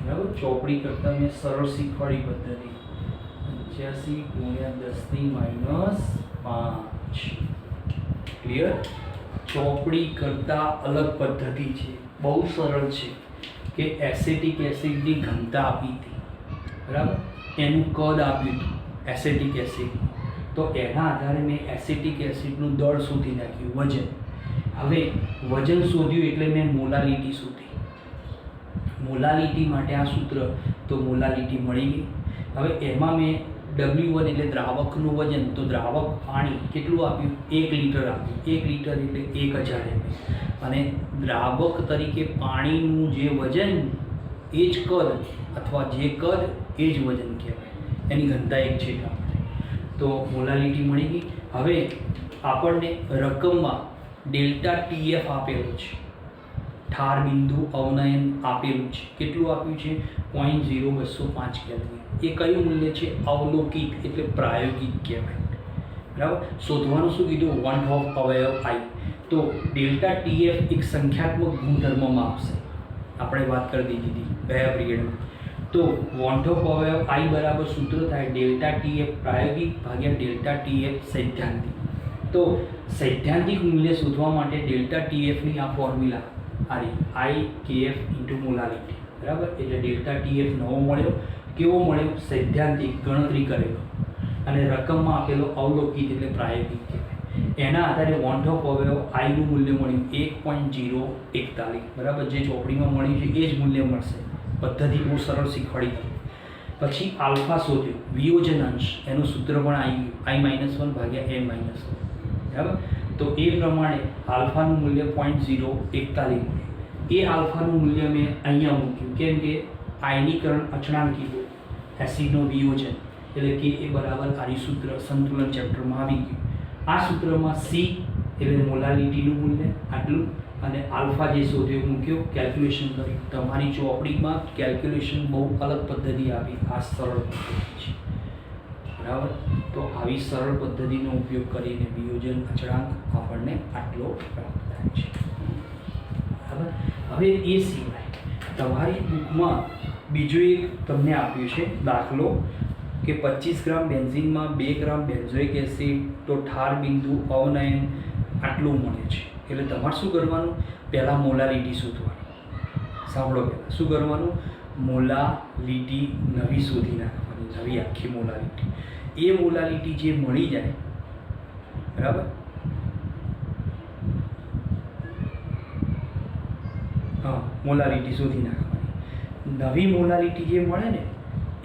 S1: બરાબર. ચોપડી કરતાં મેં સરળ શીખવાડી પદ્ધતિ 85 ગુણ્યા 10⁻5. ક્લિયર? ચોપડી કરતાં અલગ પદ્ધતિ છે, બહુ સરળ છે. કે એસિટિક એસિડની ઘનતા આપી હતી, બરાબર, એનું કદ આપ્યું હતું એસિટિક એસિડ, તો એના આધારે મેં એસિટિક એસિડનું દળ શોધી નાખ્યું, વજન. હવે વજન શોધ્યું એટલે મેં મોલાલિટી શોધી. મોલાલિટી માટે આ સૂત્ર, તો મોલાલિટી મળી ગઈ. હવે એમાં મેં W1 એટલે દ્રાવકનું વજન, તો દ્રાવક પાણી કેટલું આપ્યું? 1 લીટર આપ્યું. 1 લીટર એટલે 1000 ml. અને દ્રાવક તરીકે પાણીનું જે વજન એ જ કદ, અથવા જે કદ એ જ વજન કહેવાય, એની ઘનતા 1 છે એટલા માટે. તો મોલાલિટી મળી ગઈ. હવે આપણને રકમમાં ડેલ્ટા TF આપેલું છે, ઠાર બિંદુ અવનયન આપેલું છે. કેટલું આપ્યું છે? 0.0205 કેલ્વિન. એ કયું મૂલ્ય છે? અવલોકિત એટલે પ્રાયોગિક કહેવાય, બરાબર. શોધવાનું શું કીધું? વોન્ટ ઓફ અવયવ I. તો ડેલ્ટા TF એક સંખ્યાત્મક ગુણધર્મમાં આવશે, આપણે વાત કરી દીધી હતી ગયા પિરિયડમાં. તો વોન્ટ ઓફ અવયવ I બરાબર સૂત્ર થાય ડેલ્ટા TF પ્રાયોગિક ભાગ્યા ડેલ્ટા TF સૈદ્ધાંતિક. તો સૈદ્ધાંતિક મૂલ્ય શોધવા માટે ડેલ્ટા TFની આ ફોર્મ્યુલા આ IKF ઇન્ટુ મોલાલિટી, બરાબર. એટલે ડેલ્ટા TF નવો મળ્યો. કેવો મળ્યો? સૈદ્ધાંતિક, ગણતરી કરેલો, અને રકમમાં આપેલો અવલોકિત એટલે પ્રાયોગિક કહેવાય. એના આધારે વોન્ટ ઓફ અવયવ I નું મૂલ્ય મળ્યું 1.041, બરાબર. જે ચોપડીમાં મળ્યું છે એ જ મૂલ્ય મળશે. પદ્ધતિ બહુ સરળ શીખવાડી હતી. પછી આલ્ફા શોધ્યો, વિયોજન અંશ, એનું સૂત્ર પણ આવી ગયું I-1 ભાગ્યા n-1, બરાબર. તો એ પ્રમાણે આલ્ફાનું મૂલ્ય 0.041 મળ્યું. એ આલ્ફાનું મૂલ્ય મેં અહીંયા મૂક્યું, કેમ કે આયનીકરણ અચળાંક કીધું, એસિડનો વિયોજન, એટલે કે એ બરાબર આરી સૂત્ર સંતુલન ચેપ્ટરમાં આવી ગયું. આ સૂત્રમાં C એટલે મોલાલિટીનું મૂલ્ય આટલું, અને આલ્ફા જે શોધ્યો મૂક્યો, કેલ્ક્યુલેશન કર્યું. તમારી ચોપડીમાં કેલ્ક્યુલેશન બહુ અલગ પદ્ધતિ આપી, આ સરળ પદ્ધતિ છે. બરાબર. તો આવી સરળ પદ્ધતિનો ઉપયોગ કરીને વિયોજન અચળાંક આપણને આટલો પ્રાપ્ત થાય છે. બરાબર. હવે એ સિવાય તમારી બુકમાં બીજું એક તમને આપ્યું છે દાખલો કે 25 ગ્રામ બેન્ઝીનમાં 2 ગ્રામ બેન્ઝોઇક એસિડ તો ઠાર બિંદુ અવનયન આટલું મળે છે. એટલે તમારે શું કરવાનું, પહેલાં મોલારિટી શોધવાની. સાંભળો, પહેલાં શું કરવાનું, મોલારિટી નવી શોધી નાખવાની, નવી આખી મોલારિટી. એ મોલારિટી જે મળી જાય, બરાબર, હા, મોલારિટી શોધી નાખવાની. નવી મોલારિટી જે મળે ને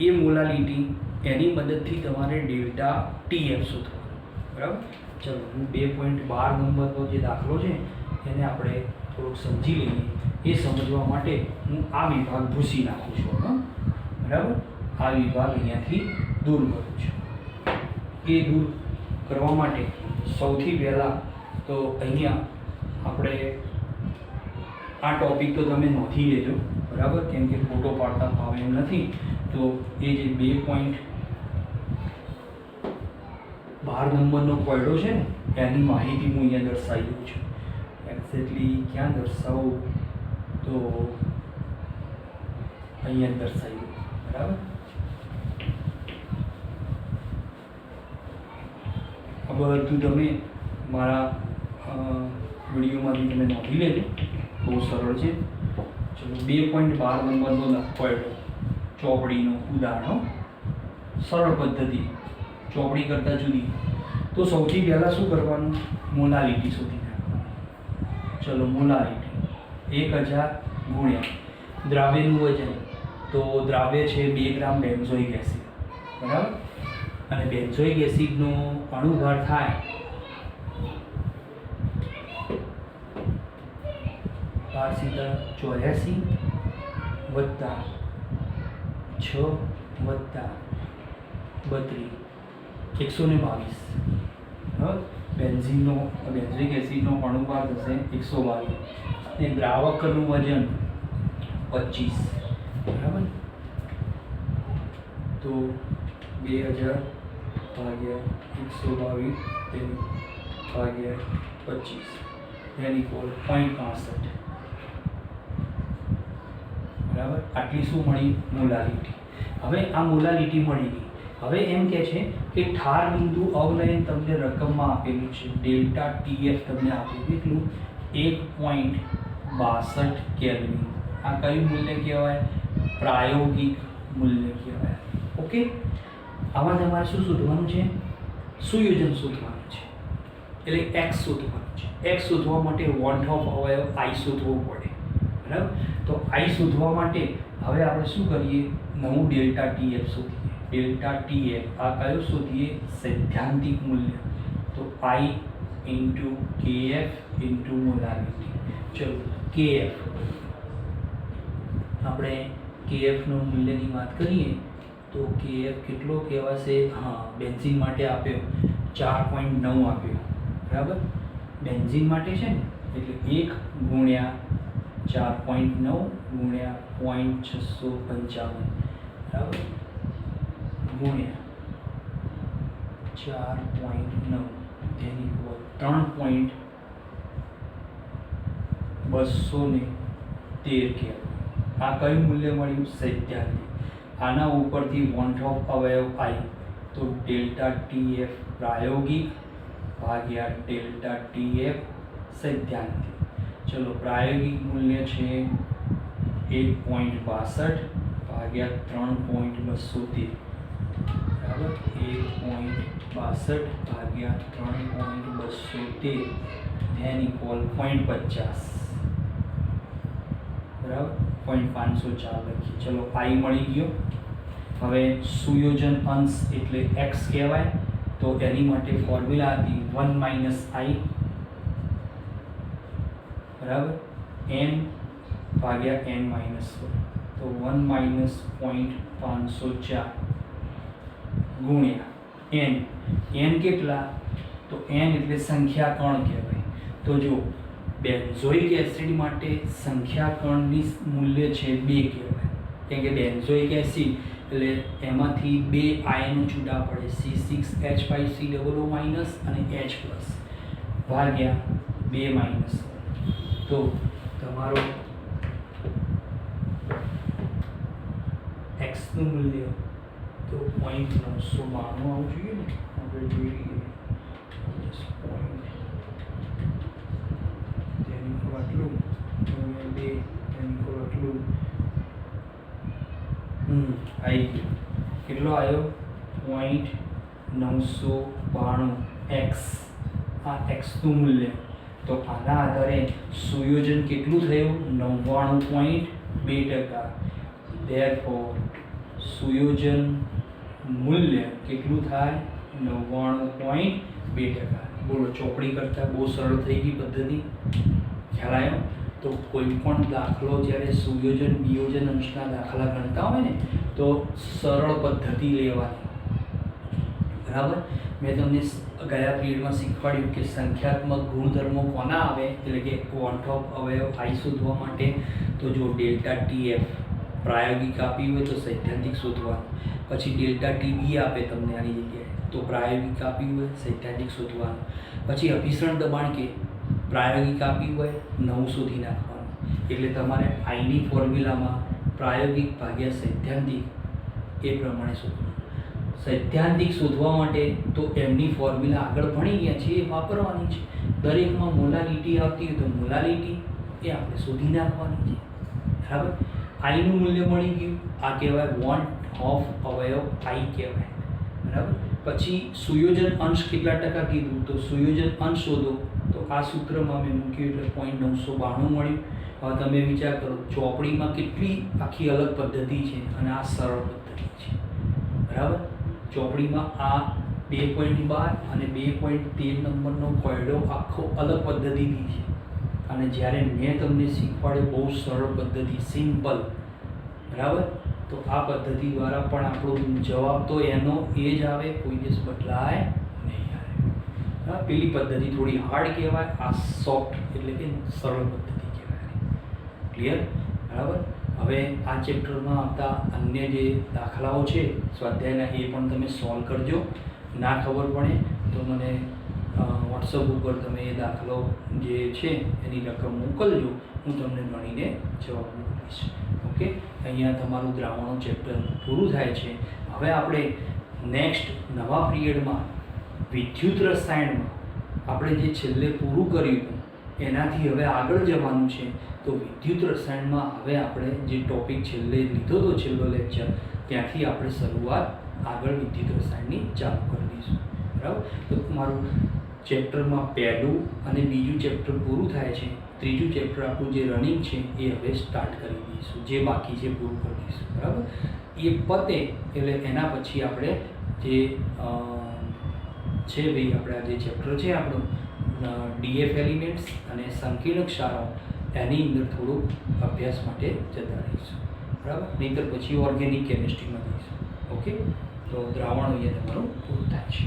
S1: એ મોલારિટી, એની મદદથી તમારે ડેલ્ટા TF શોધવાનું. બરાબર. ચલો, હું 2.12 નંબરનો જે દાખલો છે એને આપણે થોડુંક સમજી લઈએ. એ સમજવા માટે હું આ વિભાગ ભૂસી નાખું છું. બરાબર. આ વિભાગ અહીંયાથી દૂર કરું છું. એ દૂર કરવા માટે સૌથી પહેલાં તો અહીંયા આપણે આ ટોપિક તો તમે નોંધી લેજો, બરાબર, કેમ કે ફોટો પાડતા ફાવે એમ નથી. તો એ જે 2.12 નંબરનો કોયડો છે ને એની માહિતી હું અહીંયા દર્શાવી દઉં છું. એક્ઝેક્ટલી ક્યાં દર્શાવું, તો અહીંયા દર્શાવી દઉં. બરાબર. આ બધું તમે મારા વિડીયોમાંથી તમે નોંધી લેજો, બહુ સરળ છે. ચલો, 2.12 નંબરનો કોયડો, ચોપડીનો ઉદાહરણ, સરળ પદ્ધતિ, ચોપડી કરતાં જુદી. તો સૌથી પહેલાં શું કરવાનું, મોલારિટી શોધી નાખવાની. ચલો, મોલારિટી 1000 ગુણ્યા દ્રાવ્યનું વજન. તો દ્રાવ્ય છે 2 ગ્રામ બેન્ઝોઇક એસિડ, બરાબર. અને બેન્ઝોઇક એસિડનો અણુભાર થાય 84 વત્તા 6 વત્તા 32 122. બરાબર. બેન્ઝોઇક એસિડનો અણુભાર થશે 122 અને દ્રાવકનું વજન 25. બરાબર. તો 2000 ભાગ્યા 122 ભાગ્યા 25 એની કોલ 0.65. બરાબર. આટલી શું મળી, મોલારિટી. હવે આ મોલારિટી મળી ગઈ. હવે એમ કહે છે કે ઠાર બિંદુ અવનયન તમને રકમમાં આપેલું છે, ડેલ્ટા TF તમને આપેલું કેટલું, 1.62 કેલ્વિન. આ કયું મૂલ્ય કહેવાય, પ્રાયોગિક મૂલ્ય કહેવાય. ઓકે. આમાં તમારે શું શોધવાનું છે, સુયોજન શોધવાનું છે, એટલે x શોધવાનું છે. x શોધવા માટે વોન્ટ ઓફ અવયવ I શોધવો પડે. બરાબર. તો I શોધવા માટે હવે આપણે શું કરીએ, નવું ડેલ્ટા TF શોધીએ. ડેલ્ટા TF આ કયો શોધીએ, સૈદ્ધાંતિક મૂલ્ય. તો I into KF into molarity. ચલો, KF, આપણે KFનું મૂલ્યની વાત કરીએ તો KF કેટલો કહેવાશે, હા, બેન્ઝીન માટે આપ્યો 4.9 આપ્યો. બરાબર. બેન્ઝીન માટે છે ને, એટલે 1 ગુણ્યા 4.9 ગુણ્યા 0.655, બરાબર, ગુણ્યા 4.9 તેની કોલ 3.213 કહેવાય. આ કયું મૂલ્ય મળ્યું, સૈદ્ધાંતિક. આના ઉપરથી વોન્ટ ઓફ અવયવ I, તો ડેલ્ટા TF પ્રાયોગિક ભાગ્યા ડેલ્ટા TF સૈદ્ધાંતિક. ચલો, પ્રાયોગિક મૂલ્ય છે 1.62 ભાગ્યા 3.213. બરાબર. 1.62 ભાગ્યા 3.213 તેની કોલ 0.50. બરાબર. 0.504 લખીએ. ચલો, I મળી ગયો. હવે સુયોજન અંશ એટલે x કહેવાય. તો એની માટે ફોર્મ્યુલા હતી 1 - I, બરાબર, n ભાગ્યા n - 1. તો 1 - 0.504 ગુણ્યા n. n કેટલા, તો n એટલે સંખ્યા કણ કહેવાય. તો જો બેન્ઝોઇક એસિડ માટે સંખ્યા કણની મૂલ્ય છે 2 કહેવાય, કેમ કે બેન્ઝોઇક એસિડ એટલે એમાંથી 2 આયનો છૂટા પડે C6H5COO માઇનસ અને H પ્લસ ભાગ્યા 2 માઇનસ. તો તમારો એક્સનું મૂલ્ય તો 0.992 આવવું જોઈએ ને. આપણે જોઈ લઈએ આટલું આટલું આવી ગયું. કેટલો આવ્યો? 0.992 એક્સ. આ એક્સનું મૂલ્ય. તો આના આધારે સુયોજન કેટલું થયું? 99.2%. Therefore સુયોજન મૂલ્ય કેટલું થાય? 99.2%. બોલો, ચોપડી કરતાં બહુ સરળ થઈ ગઈ પદ્ધતિ. ખ્યાલ આવ્યો? તો કોઈ પણ દાખલો જ્યારે સુયોજન વિયોજન અંશના દાખલા ગણતા હોય ને તો સરળ પદ્ધતિ લેવાની. બરાબર. મેં તમને ગયા પીરિયડમાં શીખવાડ્યું કે સંખ્યાત્મક ગુણધર્મો કોના આવે, એટલે કે ક્વોન્ટમ અવયવ આઈ શોધવા માટે. તો જો ડેલ્ટા TF પ્રાયોગિક આપી હોય તો સૈદ્ધાંતિક શોધવાનું. પછી ડેલ્ટા TB આપે તમને આની જગ્યાએ તો પ્રાયોગિક આપી હોય સૈદ્ધાંતિક શોધવાનું. પછી અભિસરણ દબાણ કે પ્રાયોગિક આપી હોય નવું શોધી નાખવાનું. એટલે તમારે આઈની ફોર્મ્યુલામાં પ્રાયોગિક ભાગ્યા સૈદ્ધાંતિક એ પ્રમાણે શોધવાનું. સૈદ્ધાંતિક શોધવા માટે તો એમની ફોર્મ્યુલા આગળ ભણી ગયા છે એ વાપરવાની છે. દરેકમાં મોલાલિટી આવતી હોય તો મોલાલિટી એ આપણે શોધી નાખવાની છે. બરાબર. આઈનું મૂલ્ય મળી ગયું. આ કહેવાય વોન્ટ ઓફ અવયવ આઈ કહેવાય. બરાબર. પછી સુયોજન અંશ કેટલા ટકા કીધું? તો સુયોજન અંશ શોધો તો આ સૂત્રમાં મેં મૂક્યું એટલે 0.992 મળ્યું. હવે તમે વિચાર કરો, ચોપડીમાં કેટલી આખી અલગ પદ્ધતિ છે અને આ સરળ પદ્ધતિ છે. બરાબર. ચોપડીમાં આ 2.12 અને 2.13 નંબરનો કોયડો આખો અલગ પદ્ધતિથી છે. અને જ્યારે મેં તમને શીખવાડ્યો બહુ સરળ પદ્ધતિ, સિમ્પલ. બરાબર. તો આ પદ્ધતિ દ્વારા પણ આપણો જવાબ તો એનો એ જ આવે, કોઈ દિવસ બદલાય નહીં આવે. પેલી પદ્ધતિ થોડી હાર્ડ કહેવાય, આ સોફ્ટ એટલે કે સરળ પદ્ધતિ કહેવાય. ક્લિયર? બરાબર. હવે આ ચેપ્ટરમાં આવતા અન્ય જે દાખલાઓ છે સ્વાધ્યાયના એ પણ તમે સોલ્વ કરજો. ના ખબર પડે તો મને વોટ્સઅપ ઉપર તમે એ દાખલો જે છે એની રકમ મોકલજો, હું તમને ગણીને જવાબ મોકલીશ. ઓકે. અહીંયા તમારું દ્રાવણો ચેપ્ટર પૂરું થાય છે. હવે આપણે નેક્સ્ટ નવા પિરિયડમાં વિદ્યુત રસાયણમાં આપણે જે છેલ્લે પૂરું કર્યું એનાથી હવે આગળ જવાનું છે. તો વિદ્યુત રસાયણમાં હવે આપણે જે ટોપિક છેલ્લે લીધો હતો, છેલ્લો લેક્ચર, ત્યાંથી આપણે શરૂઆત આગળ વિદ્યુત રસાયણની ચાલુ કરી દઈશું. બરાબર. તો મારું ચેપ્ટરમાં પહેલું અને બીજું ચેપ્ટર પૂરું થાય છે. ત્રીજું ચેપ્ટર આપણું જે રનિંગ છે એ હવે સ્ટાર્ટ કરી દઈશું. જે બાકી છે પૂરું કરી દઈશું. બરાબર. એ પતે એટલે એના પછી આપણે જે છે ભાઈ આપણા જે ચેપ્ટર છે આપણું DF એલિમેન્ટ્સ અને સંકીર્ણ ક્ષારો, એની અંદર થોડુંક અભ્યાસ માટે જતા રહીશું. બરાબર. નહીંતર પછી ઓર્ગેનિક કેમિસ્ટ્રીમાં જઈશું. ઓકે. તો દ્રાવણ અહીંયા તમારું પૂરું થાય છે.